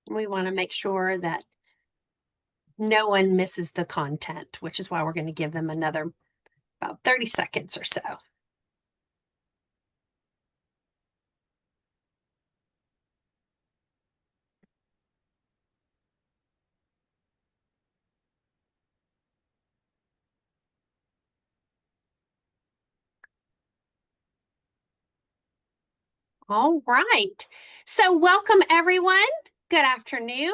We want to make sure that no one misses the content, which is why we're going to give them another about 30 seconds or so. All right. So welcome everyone. Good afternoon.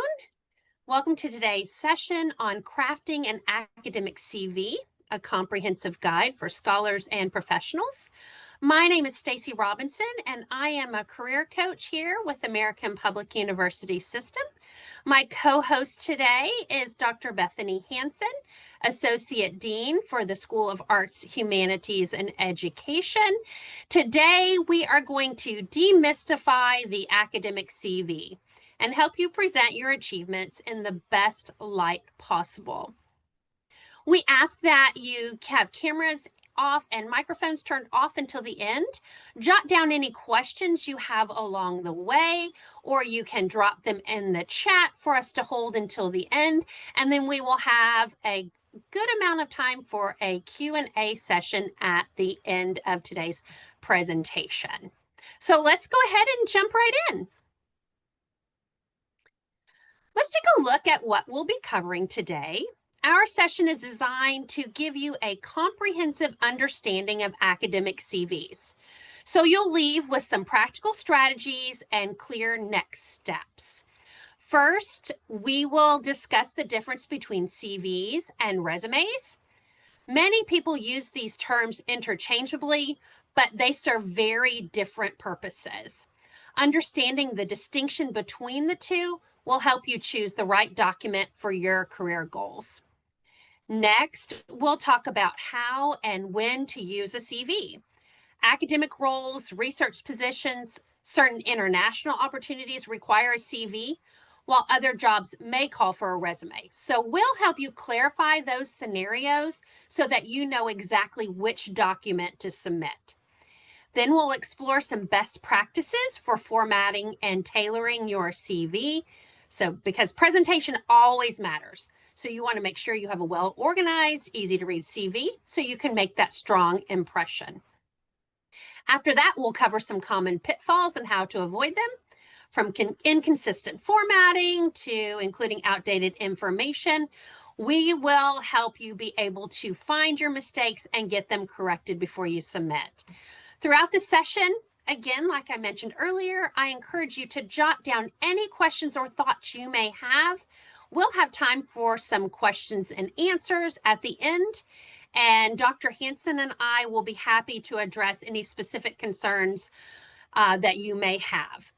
Welcome to today's session on crafting an academic CV, a comprehensive guide for scholars and professionals. My name is Stacy Robinson, and I am a career coach here with American Public University System. My co-host today is Dr. Bethanie Hansen, Associate Dean for the School of Arts, Humanities, and Education. Today, we are going to demystify the academic CV and help you present your achievements in the best light possible. We ask that you have cameras off and microphones turned off until the end. Jot down any questions you have along the way, or you can drop them in the chat for us to hold until the end, and then we will have a good amount of time for a Q&A session at the end of today's presentation. So let's go ahead and jump right in. Let's take a look at what we'll be covering today. Our session is designed to give you a comprehensive understanding of academic CVs. So you'll leave with some practical strategies and clear next steps. First, we will discuss the difference between CVs and resumes. Many people use these terms interchangeably, but they serve very different purposes. Understanding the distinction between the two will help you choose the right document for your career goals. Next, we'll talk about how and when to use a CV. Academic roles, research positions, certain international opportunities require a CV, while other jobs may call for a resume. So we'll help you clarify those scenarios so that you know exactly which document to submit. Then we'll explore some best practices for formatting and tailoring your CV. So because presentation always matters. So you want to make sure you have a well-organized, easy-to-read CV so you can make that strong impression. After that, we'll cover some common pitfalls and how to avoid them, from inconsistent formatting to including outdated information. We will help you be able to find your mistakes and get them corrected before you submit. Throughout the session, again, like I mentioned earlier, I encourage you to jot down any questions or thoughts you may have. We'll have time for some questions and answers at the end, and Dr. Hansen and I will be happy to address any specific concerns that you may have.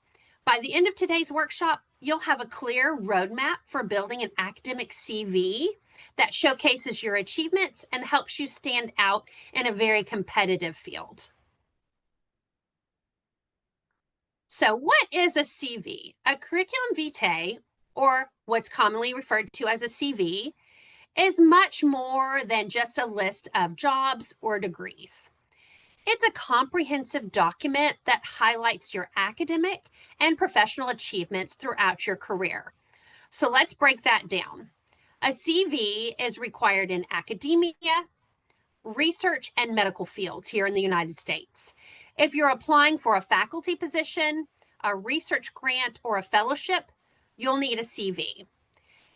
By the end of today's workshop, you'll have a clear roadmap for building an academic CV that showcases your achievements and helps you stand out in a very competitive field. So what is a CV? A curriculum vitae, or what's commonly referred to as a CV, is much more than just a list of jobs or degrees. It's a comprehensive document that highlights your academic and professional achievements throughout your career. So let's break that down. A CV is required in academia, research, and medical fields here in the United States. If you're applying for a faculty position, a research grant, or a fellowship, you'll need a CV.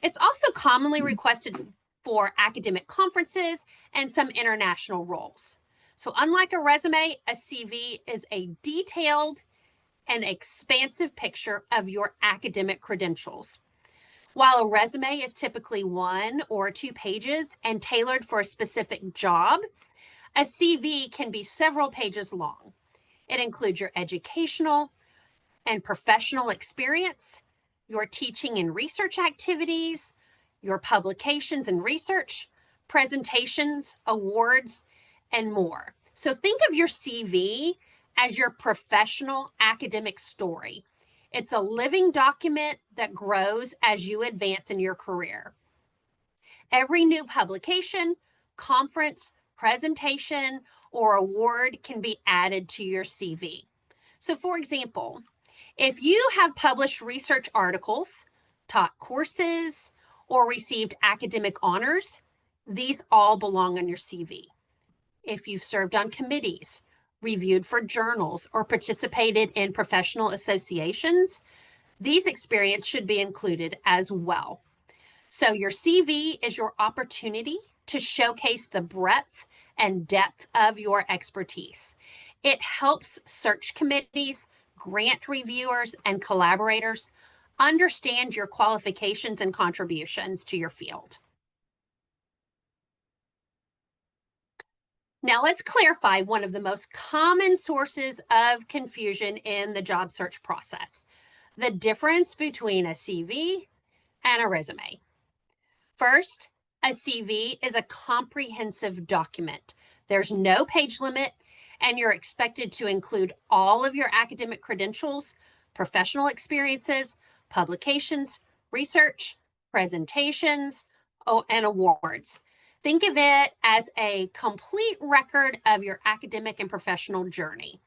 It's also commonly requested for academic conferences and some international roles. So unlike a resume, a CV is a detailed and expansive picture of your academic credentials. While a resume is typically 1 or 2 pages and tailored for a specific job, a CV can be several pages long. It includes your educational and professional experience, your teaching and research activities, your publications and research, presentations, awards, and more. So think of your CV as your professional academic story. It's a living document that grows as you advance in your career. Every new publication, conference, presentation, or award can be added to your CV. So for example, if you have published research articles, taught courses, or received academic honors, these all belong on your CV. If you've served on committees, reviewed for journals, or participated in professional associations, these experiences should be included as well. So your CV is your opportunity to showcase the breadth and depth of your expertise. It helps search committees, grant reviewers, and collaborators understand your qualifications and contributions to your field. Now let's clarify one of the most common sources of confusion in the job search process: the difference between a CV and a resume. First, a CV is a comprehensive document. There's no page limit, and you're expected to include all of your academic credentials, professional experiences, publications, research, presentations, and awards. Think of it as a complete record of your academic and professional journey.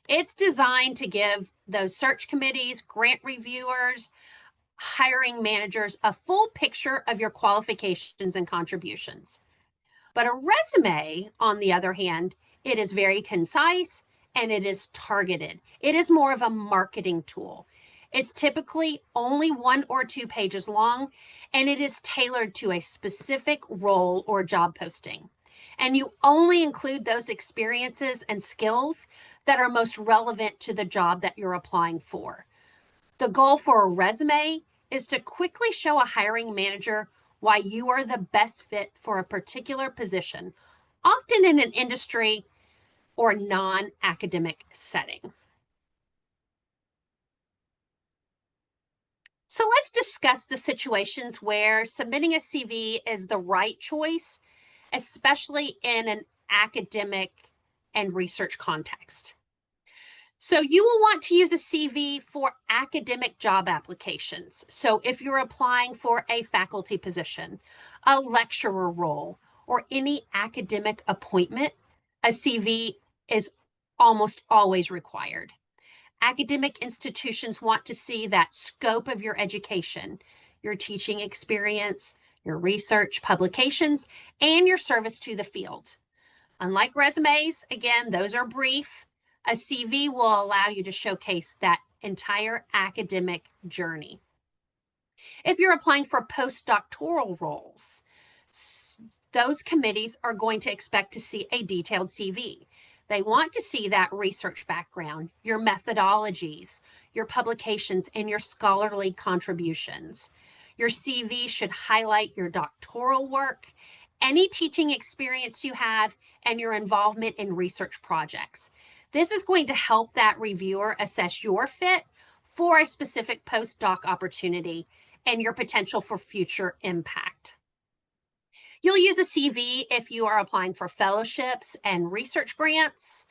It's designed to give those search committees, grant reviewers, hiring managers a full picture of your qualifications and contributions. But a resume, on the other hand, it is very concise and it is targeted. It is more of a marketing tool. It's typically only 1 or 2 pages long, and it is tailored to a specific role or job posting. And you only include those experiences and skills that are most relevant to the job that you're applying for. The goal for a resume is to quickly show a hiring manager why you are the best fit for a particular position, often in an industry or non-academic setting. So let's discuss the situations where submitting a CV is the right choice, especially in an academic and research context. So you will want to use a CV for academic job applications. So if you're applying for a faculty position, a lecturer role, or any academic appointment, a CV is almost always required. Academic institutions want to see that scope of your education, your teaching experience, your research, publications, and your service to the field. Unlike resumes, again, those are brief. A CV will allow you to showcase that entire academic journey. If you're applying for postdoctoral roles, those committees are going to expect to see a detailed CV. They want to see that research background, your methodologies, your publications, and your scholarly contributions. Your CV should highlight your doctoral work, any teaching experience you have, and your involvement in research projects. This is going to help that reviewer assess your fit for a specific postdoc opportunity and your potential for future impact. You'll use a CV if you are applying for fellowships and research grants.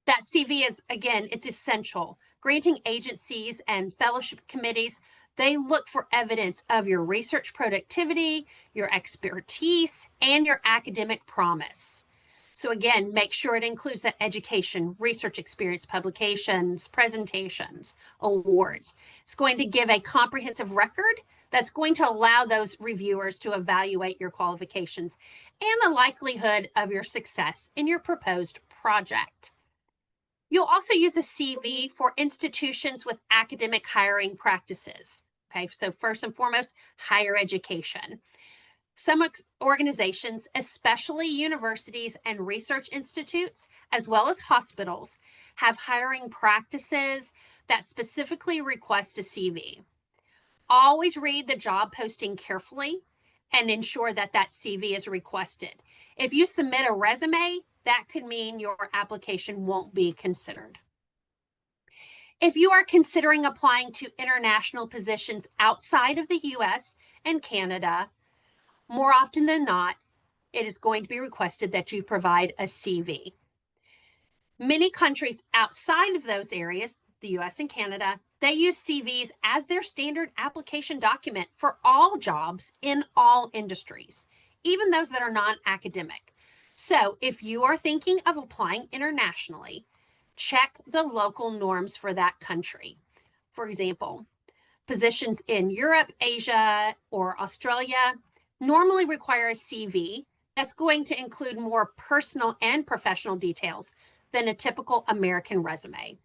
That CV is, again, it's essential. Granting agencies and fellowship committees, they look for evidence of your research productivity, your expertise, and your academic promise. So again, make sure it includes that education, research experience, publications, presentations, awards. It's going to give a comprehensive record that's going to allow those reviewers to evaluate your qualifications and the likelihood of your success in your proposed project. You'll also use a CV for institutions with academic hiring practices. Okay, so first and foremost, higher education. Some organizations, especially universities and research institutes, as well as hospitals, have hiring practices that specifically request a CV. Always read the job posting carefully and ensure that that CV is requested. If you submit a resume, that could mean your application won't be considered. If you are considering applying to international positions outside of the US and Canada, more often than not, it is going to be requested that you provide a CV. Many countries outside of those areas, the US and Canada, they use CVs as their standard application document for all jobs in all industries, even those that are non-academic. So if you are thinking of applying internationally, check the local norms for that country. For example, Positions in Europe, Asia, or Australia normally require a CV that's going to include more personal and professional details than a typical American resume.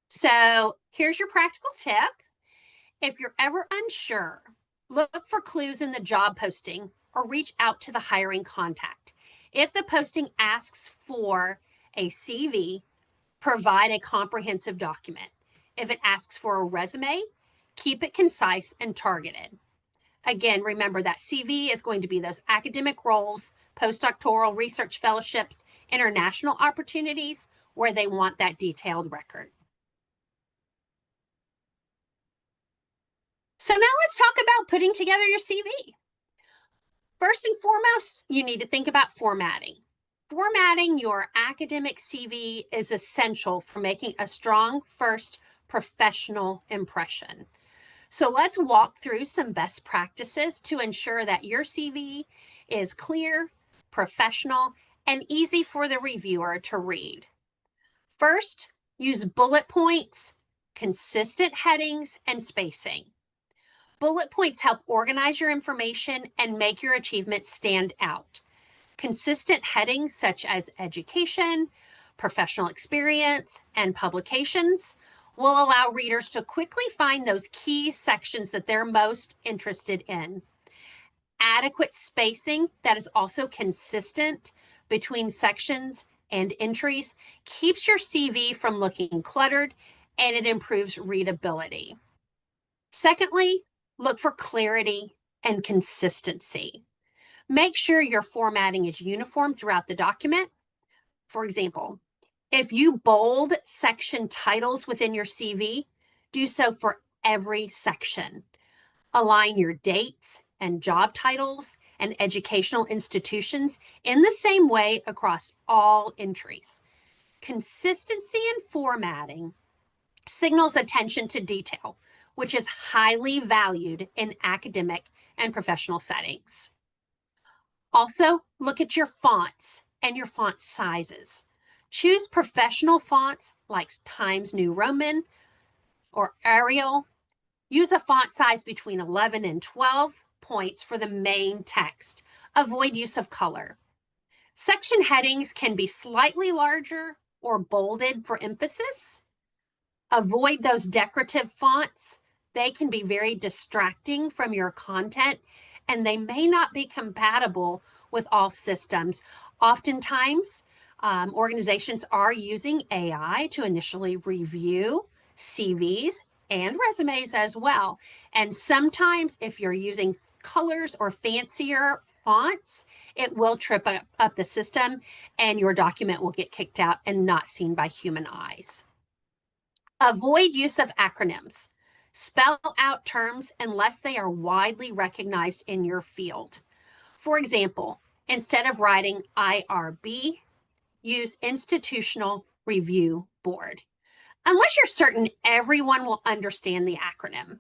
So here's your practical tip. If you're ever unsure, look for clues in the job posting or reach out to the hiring contact. If the posting asks for a CV, provide a comprehensive document. If it asks for a resume, keep it concise and targeted. Again, remember that CV is going to be those academic roles, postdoctoral research fellowships, international opportunities where they want that detailed record. So now let's talk about putting together your CV. First and foremost, you need to think about formatting. Formatting your academic CV is essential for making a strong first professional impression. So let's walk through some best practices to ensure that your CV is clear, professional, and easy for the reviewer to read. First, use bullet points, consistent headings, and spacing. Bullet points help organize your information and make your achievements stand out. Consistent headings such as education, professional experience, and publications will allow readers to quickly find those key sections that they're most interested in. Adequate spacing that is also consistent between sections and entries keeps your CV from looking cluttered, and it improves readability. Secondly, look for clarity and consistency. Make sure your formatting is uniform throughout the document. For example, if you bold section titles within your CV, do so for every section. Align your dates and job titles and educational institutions in the same way across all entries. Consistency in formatting signals attention to detail, which is highly valued in academic and professional settings. Also, look at your fonts and your font sizes. Choose professional fonts like Times New Roman or Arial. Use a font size between 11 and 12 points for the main text. Avoid use of color. Section headings can be slightly larger or bolded for emphasis. Avoid those decorative fonts. They can be very distracting from your content, and they may not be compatible with all systems. Oftentimes, organizations are using AI to initially review CVs and resumes as well. And sometimes if you're using colors or fancier fonts, it will trip up the system and your document will get kicked out and not seen by human eyes. Avoid use of acronyms. Spell out terms unless they are widely recognized in your field. For example, instead of writing IRB, use Institutional Review Board, unless you're certain everyone will understand the acronym.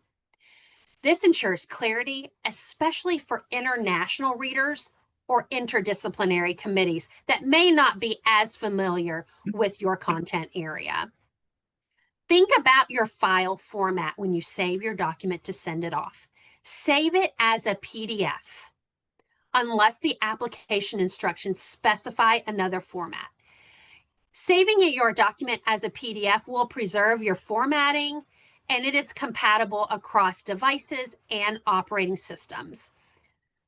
This ensures clarity, especially for international readers or interdisciplinary committees that may not be as familiar with your content area. Think about your file format when you save your document to send it off. Save it as a PDF, unless the application instructions specify another format. Saving your document as a PDF will preserve your formatting, and it is compatible across devices and operating systems.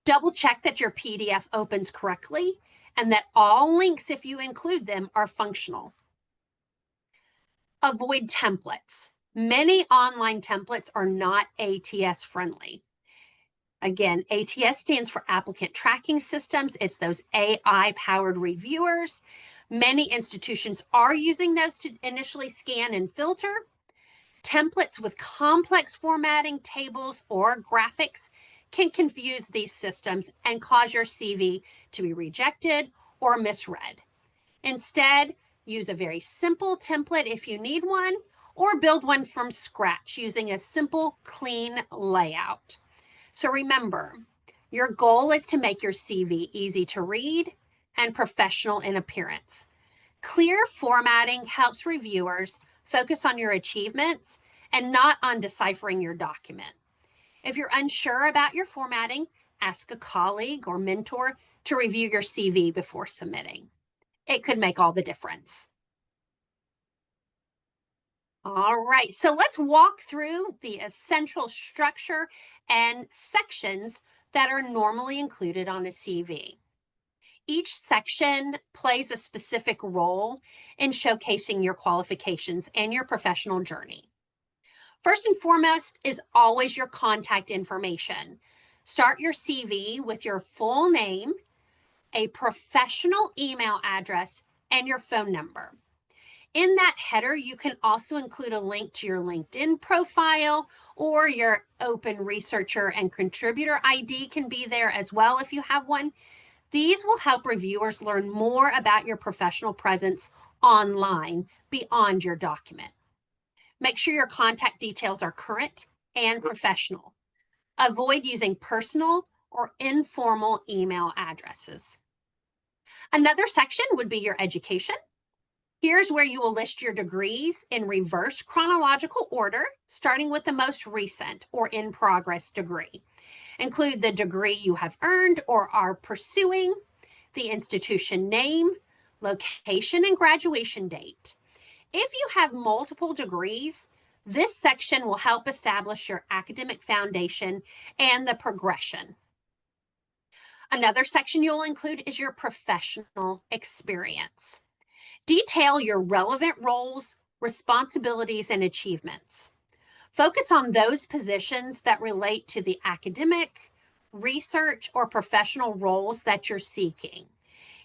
Double check that your PDF opens correctly and that all links, if you include them, are functional. Avoid templates. Many online templates are not ATS friendly. Again, ATS stands for Applicant Tracking Systems. It's those AI-powered reviewers. Many institutions are using those to initially scan and filter. Templates with complex formatting, tables, or graphics can confuse these systems and cause your CV to be rejected or misread. Instead, use a very simple template if you need one, or build one from scratch using a simple, clean layout. So remember, your goal is to make your CV easy to read and professional in appearance. Clear formatting helps reviewers focus on your achievements and not on deciphering your document. If you're unsure about your formatting, ask a colleague or mentor to review your CV before submitting. It could make all the difference. All right, so let's walk through the essential structure and sections that are normally included on a CV. Each section plays a specific role in showcasing your qualifications and your professional journey. First and foremost is always your contact information. Start your CV with your full name, a professional email address, and your phone number. In that header, you can also include a link to your LinkedIn profile, or your open researcher and contributor ID can be there as well if you have one. These will help reviewers learn more about your professional presence online beyond your document. Make sure your contact details are current and professional. Avoid using personal or informal email addresses. Another section would be your education. Here's where you will list your degrees in reverse chronological order, starting with the most recent or in progress degree. Include the degree you have earned or are pursuing, the institution name, location, and graduation date. If you have multiple degrees, this section will help establish your academic foundation and the progression. Another section you'll include is your professional experience. Detail your relevant roles, responsibilities, and achievements. Focus on those positions that relate to the academic, research, or professional roles that you're seeking.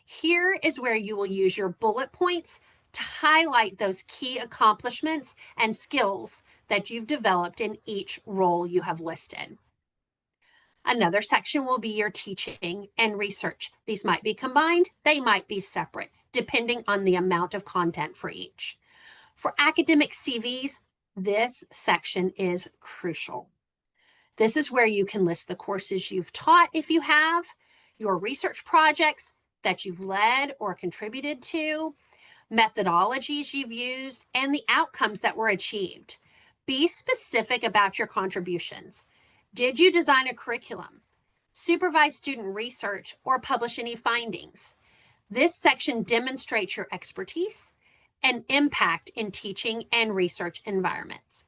Here is where you will use your bullet points to highlight those key accomplishments and skills that you've developed in each role you have listed. Another section will be your teaching and research. These might be combined, they might be separate, depending on the amount of content for each. For academic CVs, this section is crucial. This is where you can list the courses you've taught if you have, your research projects that you've led or contributed to, methodologies you've used, and the outcomes that were achieved. Be specific about your contributions. Did you design a curriculum, supervise student research, or publish any findings? This section demonstrates your expertise and impact in teaching and research environments.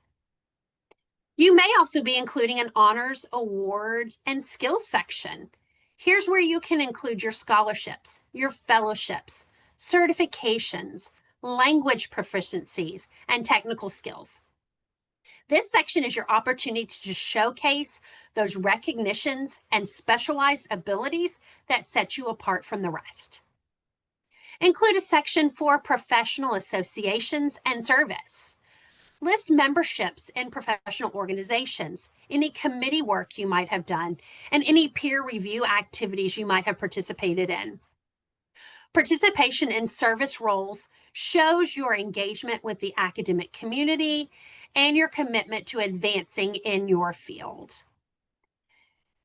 You may also be including an honors, awards, and skills section. Here's where you can include your scholarships, your fellowships, certifications, language proficiencies, and technical skills. This section is your opportunity to showcase those recognitions and specialized abilities that set you apart from the rest. Include a section for professional associations and service. List memberships in professional organizations, any committee work you might have done, and any peer review activities you might have participated in. Participation in service roles shows your engagement with the academic community and your commitment to advancing in your field.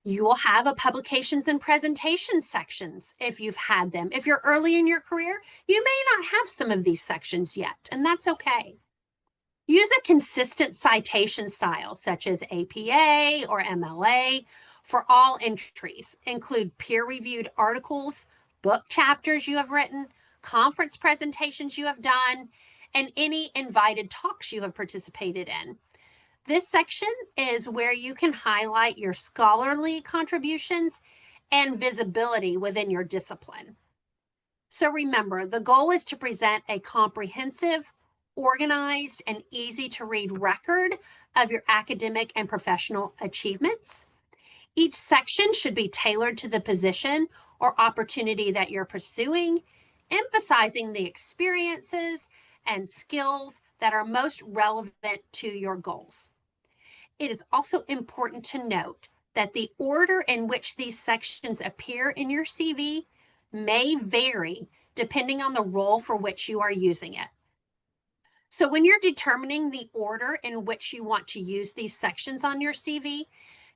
You will have a publications and presentation sections if you've had them. If you're early in your career, you may not have some of these sections yet, and that's okay. Use a consistent citation style such as APA or MLA for all entries. Include peer-reviewed articles, book chapters you have written, conference presentations you have done, and any invited talks you have participated in. This section is where you can highlight your scholarly contributions and visibility within your discipline. So remember, the goal is to present a comprehensive, organized, and easy to read record of your academic and professional achievements. Each section should be tailored to the position or opportunity that you're pursuing, emphasizing the experiences and skills that are most relevant to your goals. It is also important to note that the order in which these sections appear in your CV may vary depending on the role for which you are using it. So when you're determining the order in which you want to use these sections on your CV,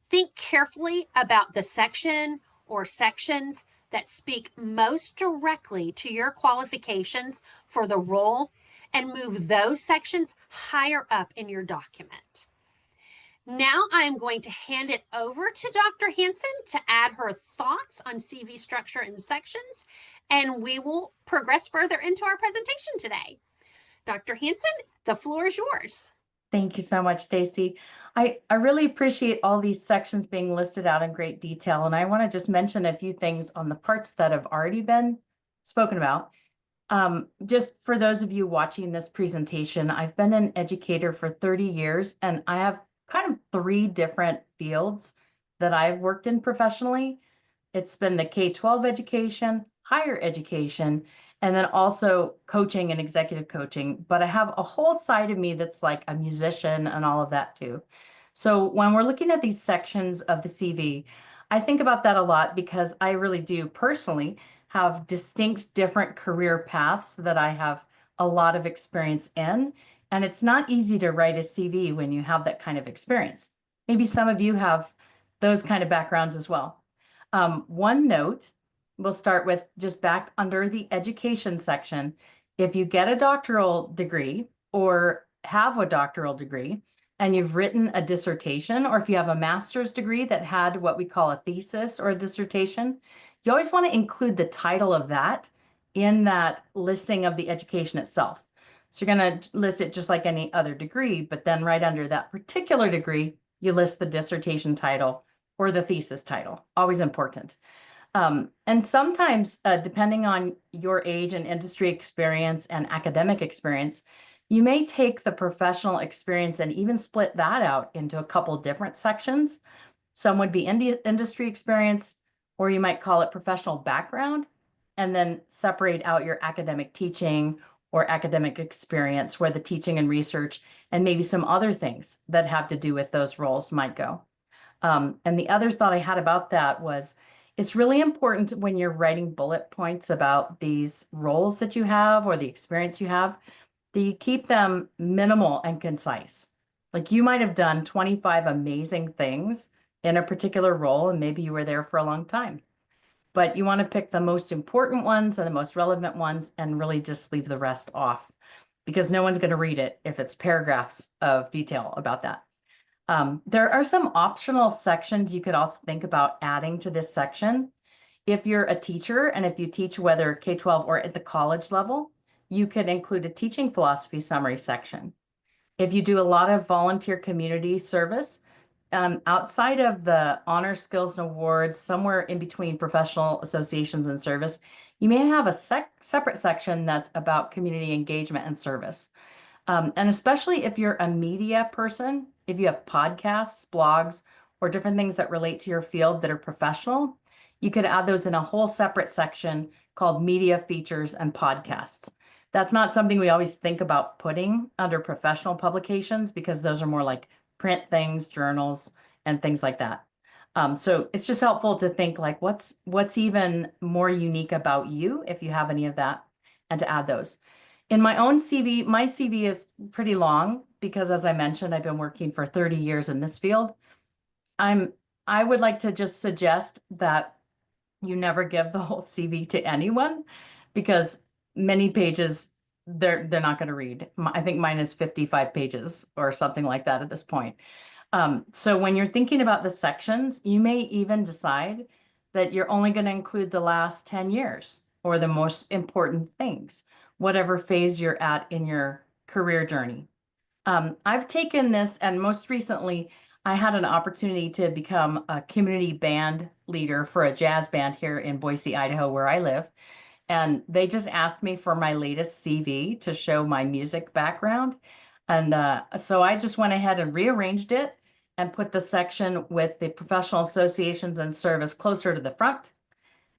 think carefully about the section or sections that speak most directly to your qualifications for the role and move those sections higher up in your document. Now I'm going to hand it over to Dr. Hansen to add her thoughts on CV structure and sections, and we will progress further into our presentation today. Dr. Hansen, the floor is yours. Thank you so much, Stacy. I really appreciate all these sections being listed out in great detail, and I want to just mention a few things on the parts that have already been spoken about. Just for those of you watching this presentation, I've been an educator for 30 years, and I have kind of 3 different fields that I've worked in professionally. It's been the K-12 education, higher education, and then also coaching and executive coaching. But I have a whole side of me that's like a musician and all of that too. So when we're looking at these sections of the CV, I think about that a lot because I really do personally have distinct different career paths that I have a lot of experience in. And it's not easy to write a CV when you have that kind of experience. Maybe some of you have those kind of backgrounds as well. One note, we'll start with just back under the education section. If you get a doctoral degree or have a doctoral degree and you've written a dissertation, or if you have a master's degree that had what we call a thesis or a dissertation, you always want to include the title of that in that listing of the education itself. So you're going to list it just like any other degree, but then right under that particular degree, you list the dissertation title or the thesis title. Always important. And sometimes, depending on your age and industry experience and academic experience, you may take the professional experience and even split that out into a couple different sections. Some would be industry experience, or you might call it professional background, and then separate out your academic teaching or academic experience where the teaching and research and maybe some other things that have to do with those roles might go. And the other thought I had about that was it's really important when you're writing bullet points about these roles that you have or the experience you have, that you keep them minimal and concise. Like you might have done 25 amazing things in a particular role, and maybe you were there for a long time. But you want to pick the most important ones and the most relevant ones and really just leave the rest off because no one's going to read it if it's paragraphs of detail about that. There are some optional sections you could also think about adding to this section. If you're a teacher and if you teach whether K-12 or at the college level, you could include a teaching philosophy summary section. If you do a lot of volunteer community service, outside of the honor skills and awards, somewhere in between professional associations and service, you may have a separate section that's about community engagement and service. And especially if you're a media person, if you have podcasts, blogs, or different things that relate to your field that are professional, you could add those in a whole separate section called media features and podcasts. That's not something we always think about putting under professional publications because those are more like print things, journals, and things like that. So it's just helpful to think like what's even more unique about you if you have any of that, and to add those. In my own CV, my CV is pretty long because, as I mentioned, I've been working for 30 years in this field. I would like to just suggest that you never give the whole CV to anyone because many pages they're not going to read. I think mine is 55 pages or something like that at this point. So when you're thinking about the sections, you may even decide that you're only going to include the last 10 years or the most important things, whatever phase you're at in your career journey. I've taken this, and most recently, I had an opportunity to become a community band leader for a jazz band here in Boise, Idaho, where I live. And they just asked me for my latest CV to show my music background. And so I just went ahead and rearranged it and put the section with the professional associations and service closer to the front.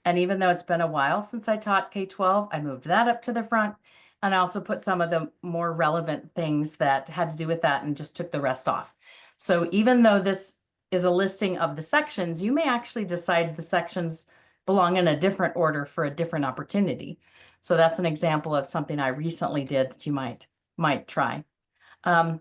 And even though it's been a while since I taught K-12, I moved that up to the front. And I also put some of the more relevant things that had to do with that and just took the rest off. So even though this is a listing of the sections, you may actually decide the sections belong in a different order for a different opportunity. So that's an example of something I recently did that you might try.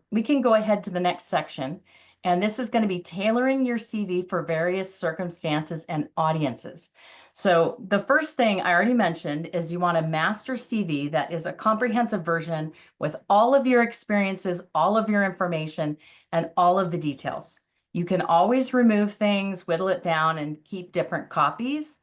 We can go ahead to the next section. And this is going to be tailoring your CV for various circumstances and audiences. So the first thing I already mentioned is you want a master CV that is a comprehensive version with all of your experiences, all of your information, and all of the details. You can always remove things, whittle it down, and keep different copies.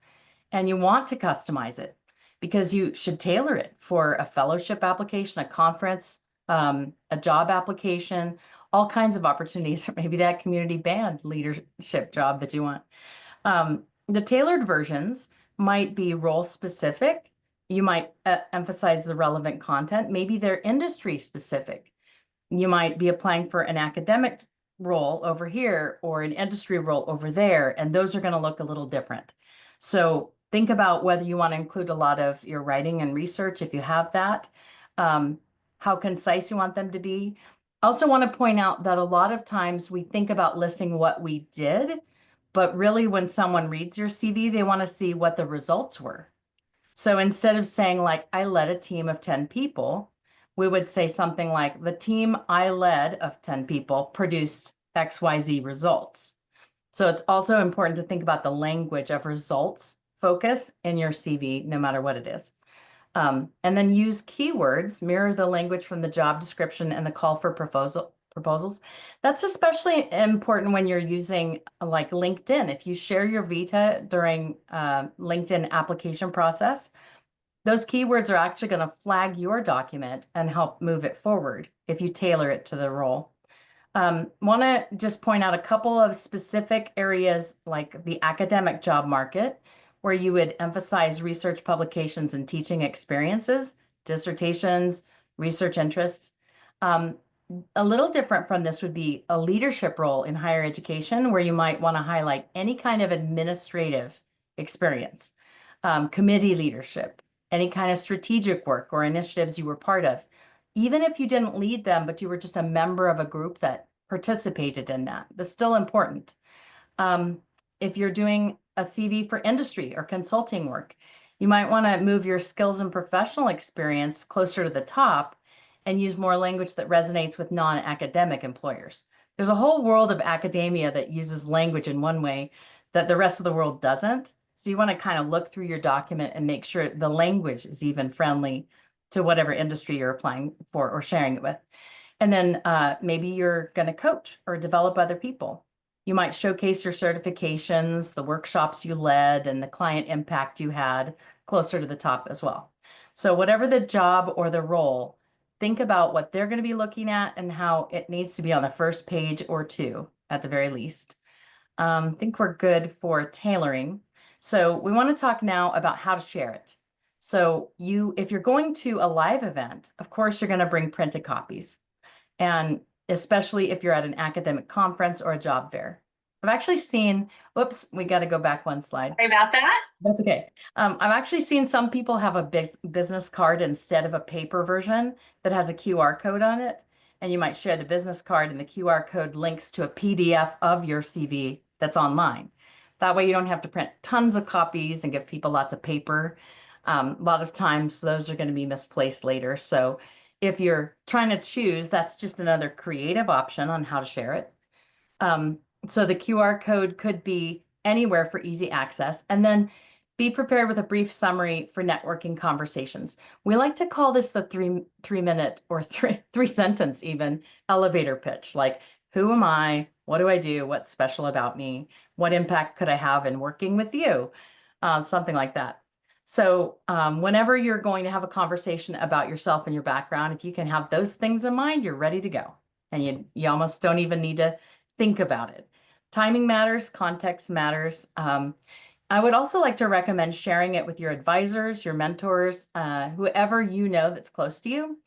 And you want to customize it because you should tailor it for a fellowship application, a conference, a job application, all kinds of opportunities, or maybe that community band leadership job that you want. The tailored versions might be role specific. You might emphasize the relevant content. Maybe they're industry specific. You might be applying for an academic role over here or an industry role over there, and those are going to look a little different. So think about whether you want to include a lot of your writing and research if you have that, how concise you want them to be. I also want to point out that a lot of times we think about listing what we did, but really when someone reads your CV, they want to see what the results were. So instead of saying like, I led a team of 10 people, we would say something like, the team I led of 10 people produced XYZ results. So it's also important to think about the language of results focus in your CV, no matter what it is. And then use keywords, mirror the language from the job description and the call for proposals. That's especially important when you're using like LinkedIn. If you share your Vita during LinkedIn application process, those keywords are actually going to flag your document and help move it forward if you tailor it to the role. Want to just point out a couple of specific areas like the academic job market, where you would emphasize research publications and teaching experiences, dissertations, research interests. A little different from this would be a leadership role in higher education, where you might want to highlight any kind of administrative experience, committee leadership, any kind of strategic work or initiatives you were part of. Even if you didn't lead them, but you were just a member of a group that participated in that, that's still important. If you're doing a CV for industry or consulting work, you might want to move your skills and professional experience closer to the top and use more language that resonates with non-academic employers. There's a whole world of academia that uses language in one way that the rest of the world doesn't. So you want to kind of look through your document and make sure the language is even friendly to whatever industry you're applying for or sharing it with. And then maybe you're going to coach or develop other people. You might showcase your certifications, the workshops you led, and the client impact you had closer to the top as well. So whatever the job or the role, think about what they're going to be looking at and how it needs to be on the first page or two at the very least. I think we're good for tailoring. So we want to talk now about how to share it. So if you're going to a live event, of course, you're going to bring printed copies. And especially if you're at an academic conference or a job fair. I've actually seen, whoops, we got to go back one slide. Sorry about that. That's okay. I've actually seen some people have a business card instead of a paper version that has a QR code on it. And you might share the business card and the QR code links to a PDF of your CV that's online. That way you don't have to print tons of copies and give people lots of paper. A lot of times those are going to be misplaced later. So if you're trying to choose, that's just another creative option on how to share it. So the QR code could be anywhere for easy access. And then be prepared with a brief summary for networking conversations. We like to call this the three minute or three sentence even elevator pitch. Like, who am I? What do I do? What's special about me? What impact could I have in working with you? Something like that. So whenever you're going to have a conversation about yourself and your background, if you can have those things in mind, you're ready to go. And you almost don't even need to think about it. Timing matters, context matters. I would also like to recommend sharing it with your advisors, your mentors, whoever you know that's close to you.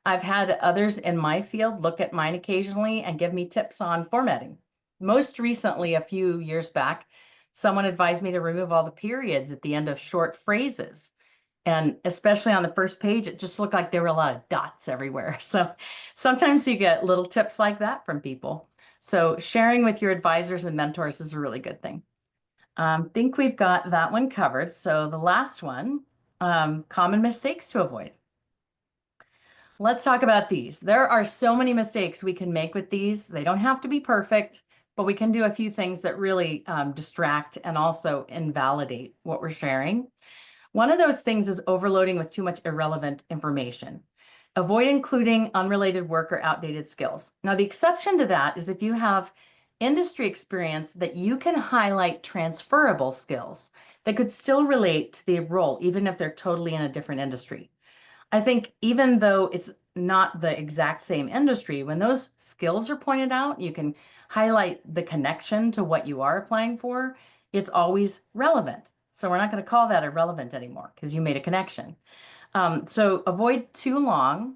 I've had others in my field look at mine occasionally and give me tips on formatting. Most recently, a few years back, someone advised me to remove all the periods at the end of short phrases. And especially on the first page, it just looked like there were a lot of dots everywhere. So sometimes you get little tips like that from people. So sharing with your advisors and mentors is a really good thing. Think we've got that one covered. So the last one, common mistakes to avoid. Let's talk about these. There are so many mistakes we can make with these. They don't have to be perfect, but we can do a few things that really distract and also invalidate what we're sharing. One of those things is overloading with too much irrelevant information. Avoid including unrelated work or outdated skills. Now, the exception to that is if you have industry experience that you can highlight transferable skills that could still relate to the role, even if they're totally in a different industry. I think even though it's not the exact same industry, when those skills are pointed out, you can highlight the connection to what you are applying for. It's always relevant. So we're not going to call that irrelevant anymore because you made a connection. So avoid too long.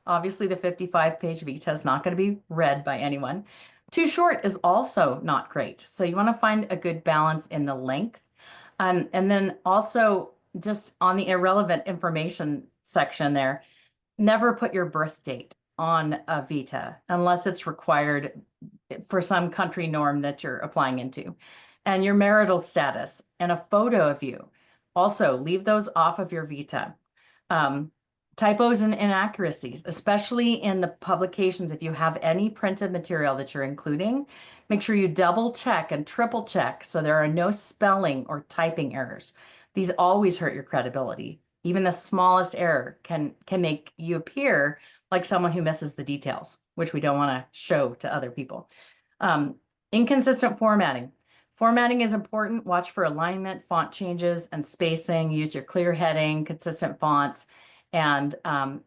Obviously, the 55-page vita is not going to be read by anyone. Too short is also not great. So you want to find a good balance in the length. And then also just on the irrelevant information section there, never put your birth date on a vita unless it's required for some country norm that you're applying into. And your marital status and a photo of you. Also, leave those off of your vita. Typos and inaccuracies, especially in the publications, if you have any printed material that you're including, make sure you double check and triple check so there are no spelling or typing errors. These always hurt your credibility. Even the smallest error can make you appear like someone who misses the details, which we don't want to show to other people. Inconsistent formatting. Formatting is important. Watch for alignment, font changes, and spacing. Use your clear heading, consistent fonts, and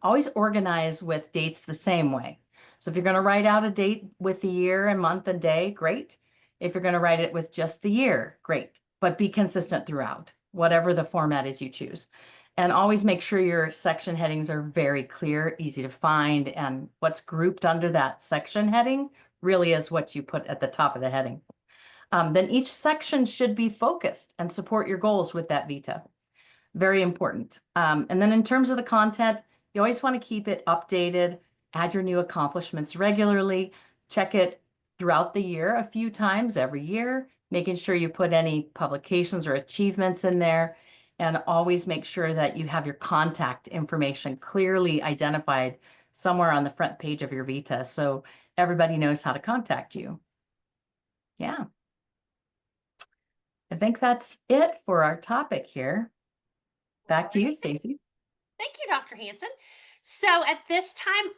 always organize with dates the same way. So if you're going to write out a date with the year and month and day, great. If you're going to write it with just the year, great. But be consistent throughout, whatever the format is you choose. And always make sure your section headings are very clear, easy to find, and what's grouped under that section heading really is what you put at the top of the heading. Then each section should be focused and support your goals with that vita. Very important. And then in terms of the content, you always want to keep it updated, add your new accomplishments regularly, check it throughout the year a few times every year, making sure you put any publications or achievements in there, and always make sure that you have your contact information clearly identified somewhere on the front page of your vita so everybody knows how to contact you. Yeah. I think that's it for our topic here. Back to you, Stacy. Thank you, Dr. Hansen. So at this time,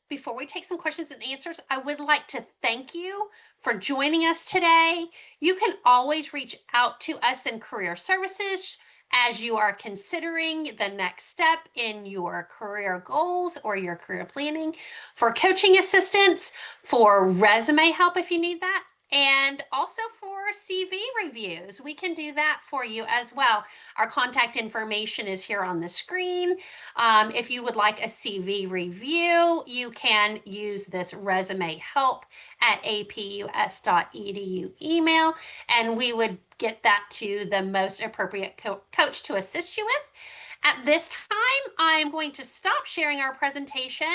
before we take some questions and answers, I would like to thank you for joining us today. You can always reach out to us in Career Services as you are considering the next step in your career goals or your career planning, for coaching assistance, for resume help if you need that, and also for CV reviews. We can do that for you as well. Our contact information is here on the screen. If you would like a CV review, you can use this resume help at apus.edu email, and we would get that to the most appropriate coach to assist you with. At this time, I'm going to stop sharing our presentation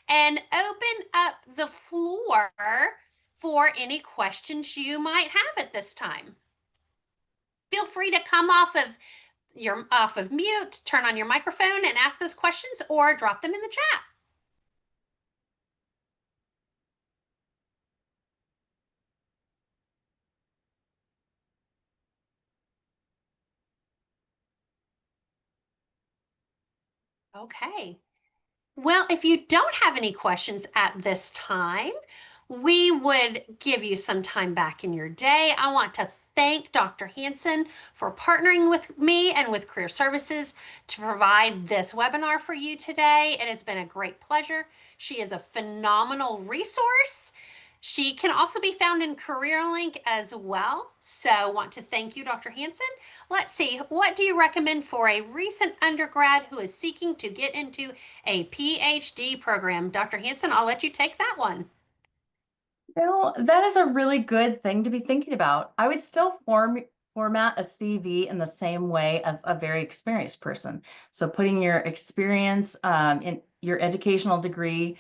and open up the floor for any questions you might have at this time. Feel free to come off of mute, turn on your microphone and ask those questions, or drop them in the chat. Okay. Well, if you don't have any questions at this time, we would give you some time back in your day. I want to thank Dr. Hansen for partnering with me and with Career Services to provide this webinar for you today. It has been a great pleasure. She is a phenomenal resource. She can also be found in CareerLink as well. So want to thank you, Dr. Hansen. Let's see, what do you recommend for a recent undergrad who is seeking to get into a PhD program? Dr. Hansen, I'll let you take that one. Well, that is a really good thing to be thinking about. I would still format a CV in the same way as a very experienced person. So putting your experience in your educational degree,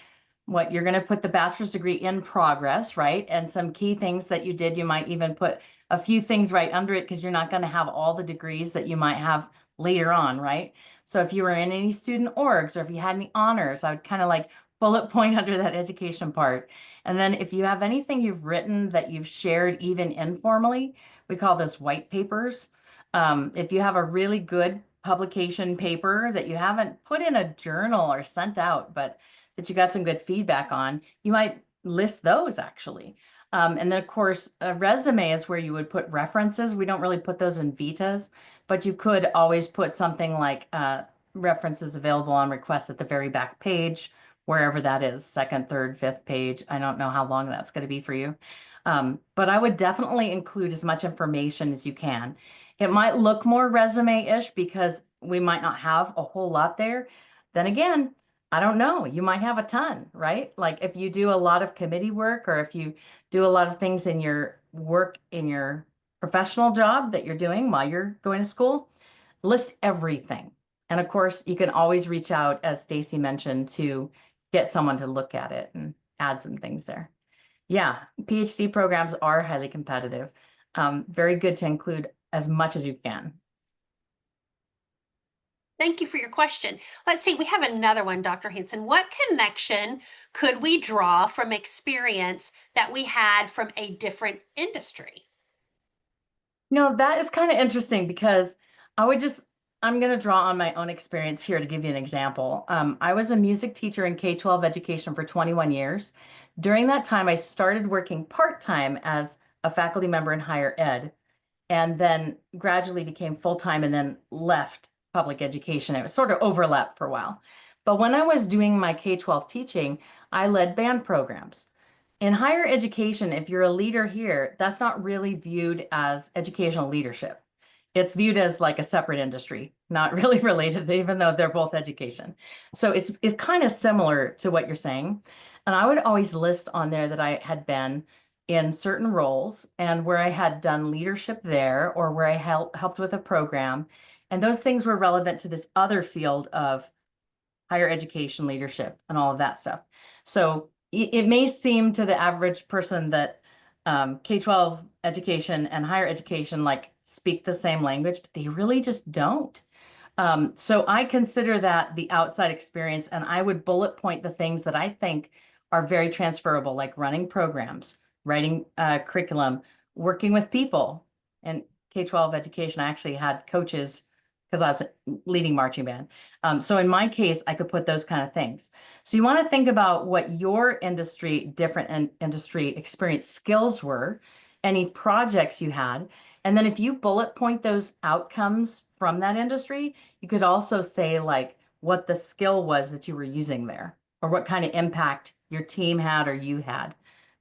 what you're going to put the bachelor's degree in progress, right? And some key things that you did, you might even put a few things right under it because you're not going to have all the degrees that you might have later on, right? So if you were in any student orgs or if you had any honors, I would kind of like bullet point under that education part. And then if you have anything you've written that you've shared even informally, we call this white papers. If you have a really good publication paper that you haven't put in a journal or sent out, but that you got some good feedback on, you might list those actually. And then of course, a resume is where you would put references. We don't really put those in Vitas, but you could always put something like references available on request at the very back page, wherever that is, second, third, fifth page. I don't know how long that's going to be for you. But I would definitely include as much information as you can. It might look more resume-ish because we might not have a whole lot there. Then again, I don't know, you might have a ton, right? Like if you do a lot of committee work or if you do a lot of things in your work in your professional job that you're doing while you're going to school, list everything. And of course, you can always reach out, as Stacy mentioned, to get someone to look at it and add some things there. Yeah, PhD programs are highly competitive. Very good to include as much as you can. Thank you for your question. Let's see, we have another one, Dr. Hansen. What connection could we draw from experience that we had from a different industry? That is kind of interesting because I would just, I'm going to draw on my own experience here to give you an example. I was a music teacher in K-12 education for 21 years. During that time, I started working part-time as a faculty member in higher ed, and then gradually became full-time and then left public education. It was sort of overlapped for a while. But when I was doing my K-12 teaching, I led band programs. In higher education, if you're a leader here, that's not really viewed as educational leadership. It's viewed as like a separate industry, not really related, even though they're both education. So it's kind of similar to what you're saying. And I would always list on there that I had been in certain roles and where I had done leadership there or where I helped with a program. And those things were relevant to this other field of higher education leadership and all of that stuff. So it may seem to the average person that K-12 education and higher education like speak the same language, but they really just don't. So I consider that the outside experience, and I would bullet point the things that I think are very transferable, like running programs, writing curriculum, working with people. And K-12 education, I actually had coaches because I was leading marching band. So in my case, I could put those kind of things. So you want to think about what your different industry experience skills were, any projects you had, and then if you bullet point those outcomes from that industry, you could also say like what the skill was that you were using there or what kind of impact your team had or you had.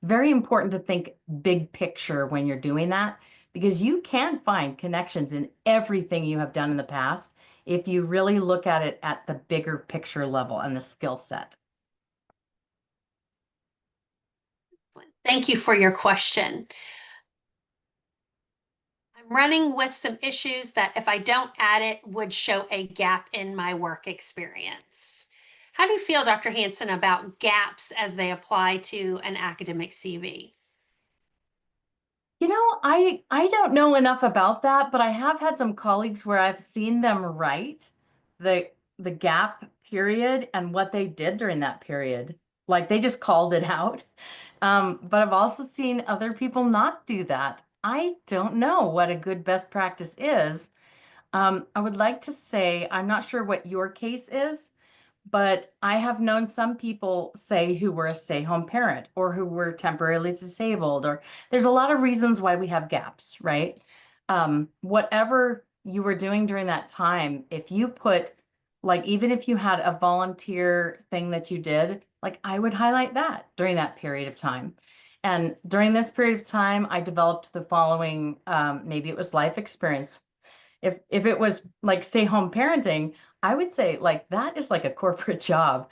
Very important to think big picture when you're doing that because you can find connections in everything you have done in the past if you really look at it at the bigger picture level and the skill set. Thank you for your question. I'm running with some issues that if I don't add it would show a gap in my work experience. How do you feel, Dr. Hansen, about gaps as they apply to an academic CV? I don't know enough about that, but I have had some colleagues where I've seen them write the the gap period and what they did during that period. Like they just called it out. But I've also seen other people not do that. I don't know what a good best practice is. I would like to say, I'm not sure what your case is, but I have known some people say who were a stay-home parent or who were temporarily disabled, or there's a lot of reasons why we have gaps, right? Whatever you were doing during that time, if you put, like, even if you had a volunteer thing that you did, like I would highlight that during that period of time. And during this period of time, I developed the following, maybe it was life experience. If it was like stay home parenting, I would say like that is like a corporate job.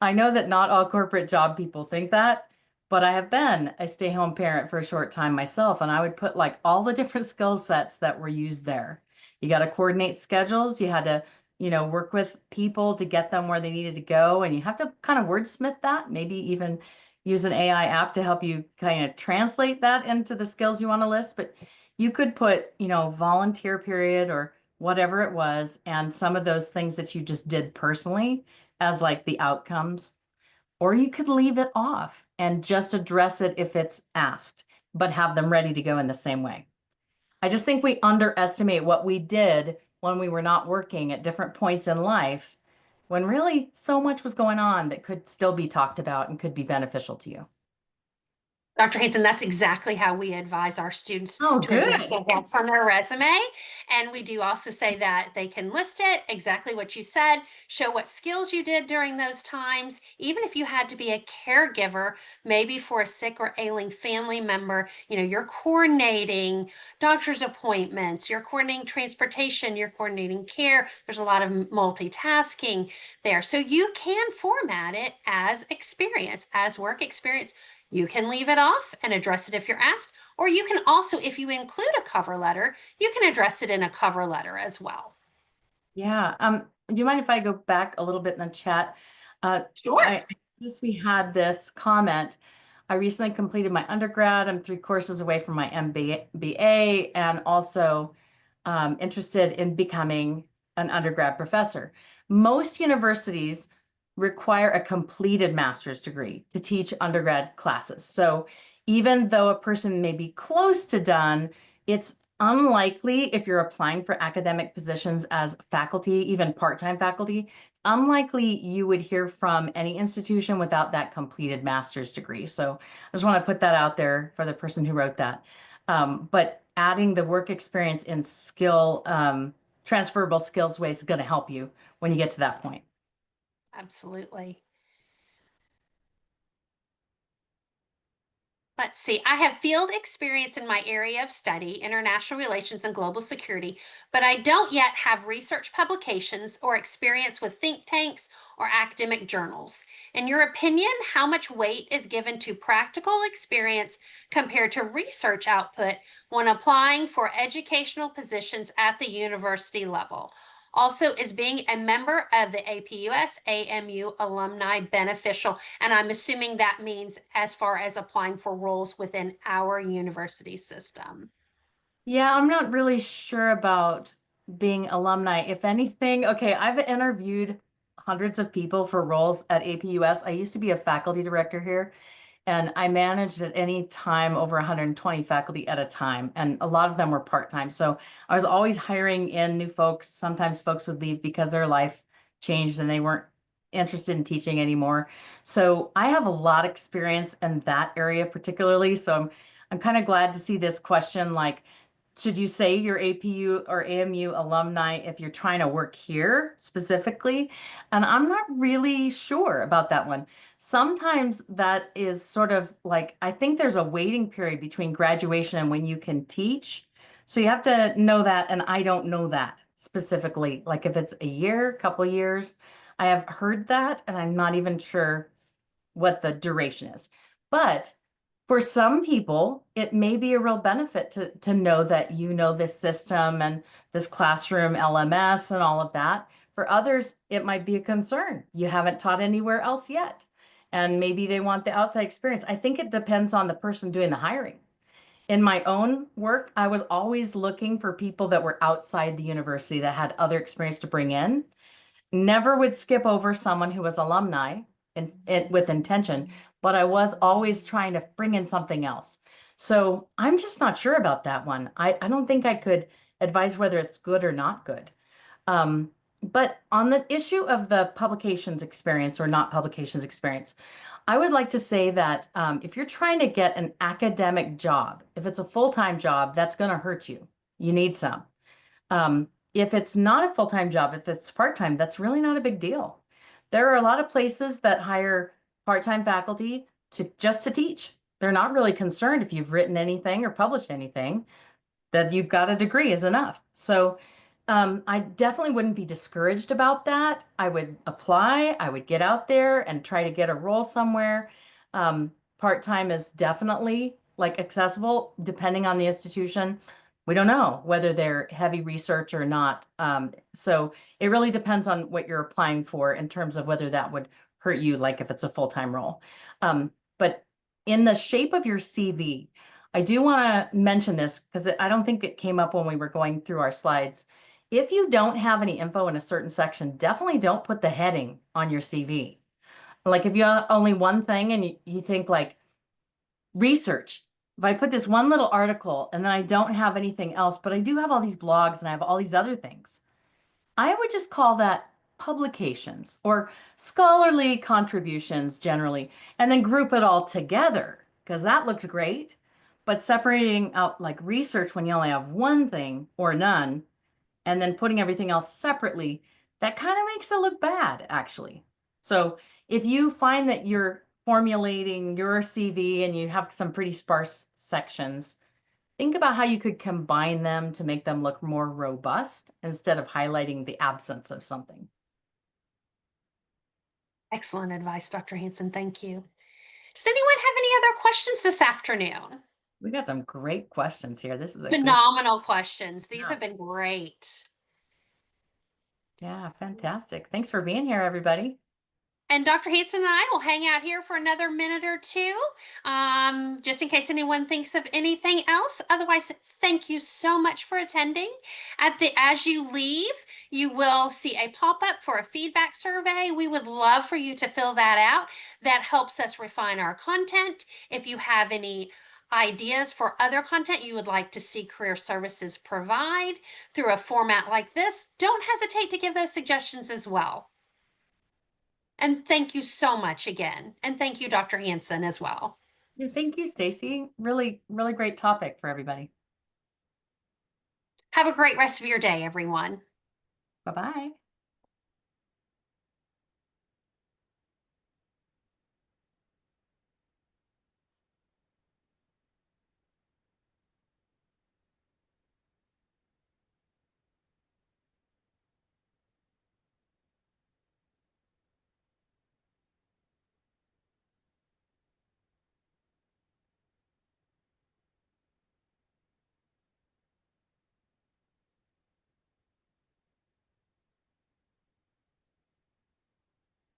I know that not all corporate job people think that, but I have been a stay home parent for a short time myself, and I would put like all the different skill sets that were used there. You got to coordinate schedules, you had to work with people to get them where they needed to go. And you have to kind of wordsmith that, maybe even use an AI app to help you kind of translate that into the skills you want to list. But you could put, volunteer period or whatever it was, and some of those things that you just did personally as like the outcomes. Or you could leave it off and just address it if it's asked, but have them ready to go in the same way. I just think we underestimate what we did when we were not working at different points in life, when really so much was going on that could still be talked about and could be beneficial to you. Dr. Hansen, that's exactly how we advise our students Oh, to address good. their gaps on their resume. And we do also say that they can list it, exactly what you said, show what skills you did during those times. Even if you had to be a caregiver, maybe for a sick or ailing family member, you're coordinating doctor's appointments, you're coordinating transportation, you're coordinating care. There's a lot of multitasking there. So you can format it as experience, as work experience. You can leave it off and address it if you're asked, or you can also, if you include a cover letter, you can address it in a cover letter as well. Yeah. Do you mind if I go back a little bit in the chat? Uh, Sure. I noticed we had this comment. I recently completed my undergrad. I'm 3 courses away from my MBA and also interested in becoming an undergrad professor. Most universities require a completed master's degree to teach undergrad classes. So even though a person may be close to done, it's unlikely if you're applying for academic positions as faculty, even part-time faculty, it's unlikely you would hear from any institution without that completed master's degree. So I just want to put that out there for the person who wrote that. But adding the work experience in transferable skills ways is going to help you when you get to that point. Absolutely. Let's see, I have field experience in my area of study, international relations and global security, but I don't yet have research publications or experience with think tanks or academic journals. In your opinion, how much weight is given to practical experience compared to research output when applying for educational positions at the university level? Also, is being a member of the APUS, AMU alumni beneficial? And I'm assuming that means as far as applying for roles within our university system. Yeah, I'm not really sure about being alumni. If anything, okay, I've interviewed hundreds of people for roles at APUS. I used to be a faculty director here, and I managed at any time over 120 faculty at a time, and a lot of them were part-time. So I was always hiring in new folks. Sometimes folks would leave because their life changed and they weren't interested in teaching anymore. So I have a lot of experience in that area particularly. So I'm kind of glad to see this question like, should you say you're APU or AMU alumni if you're trying to work here specifically? And I'm not really sure about that one. Sometimes that is sort of like, I think there's a waiting period between graduation and when you can teach. So you have to know that, and I don't know that specifically. Like if it's a year, couple years, I have heard that, and I'm not even sure what the duration is. But for some people, it may be a real benefit to know that you know this system and this classroom LMS and all of that. For others, it might be a concern. You haven't taught anywhere else yet. And maybe they want the outside experience. I think it depends on the person doing the hiring. In my own work, I was always looking for people that were outside the university that had other experience to bring in. Never would skip over someone who was alumni with intention, but I was always trying to bring in something else. So I'm just not sure about that one. I don't think I could advise whether it's good or not good. But on the issue of the publications experience or not publications experience, I would like to say that if you're trying to get an academic job, if it's a full-time job, that's going to hurt you. You need some. If it's not a full-time job, if it's part-time, that's really not a big deal. There are a lot of places that hire part-time faculty to teach. They're not really concerned if you've written anything or published anything, that you've got a degree is enough. So I definitely wouldn't be discouraged about that. I would apply, I would get out there and try to get a role somewhere. Part-time is definitely like accessible depending on the institution. We don't know whether they're heavy research or not. So it really depends on what you're applying for in terms of whether that would hurt you, like if it's a full-time role. But in the shape of your CV, I do want to mention this because I don't think it came up when we were going through our slides. If you don't have any info in a certain section, definitely don't put the heading on your CV. Like if you have only one thing and you think like research, if I put this one little article and then I don't have anything else, but I do have all these blogs and I have all these other things, I would just call that publications or scholarly contributions generally, and then group it all together because that looks great. But separating out like research when you only have one thing or none, and then putting everything else separately, that kind of makes it look bad, actually. So if you find that you're formulating your CV and you have some pretty sparse sections, think about how you could combine them to make them look more robust instead of highlighting the absence of something. Excellent advice, Dr. Hansen. Thank you. Does anyone have any other questions this afternoon? We got some great questions here. This is a good, Phenomenal questions. These yeah, have been great. yeah, fantastic. Thanks for being here, everybody. And Dr. Hanson and I will hang out here for another minute or two, just in case anyone thinks of anything else. Otherwise, thank you so much for attending. As you leave, you will see a pop-up for a feedback survey. We would love for you to fill that out. That helps us refine our content. If you have any ideas for other content you would like to see Career Services provide through a format like this, don't hesitate to give those suggestions as well. And thank you so much again. And thank you, Dr. Hansen, as well. Yeah, thank you, Stacy. Really, really great topic for everybody. Have a great rest of your day, everyone. Bye-bye.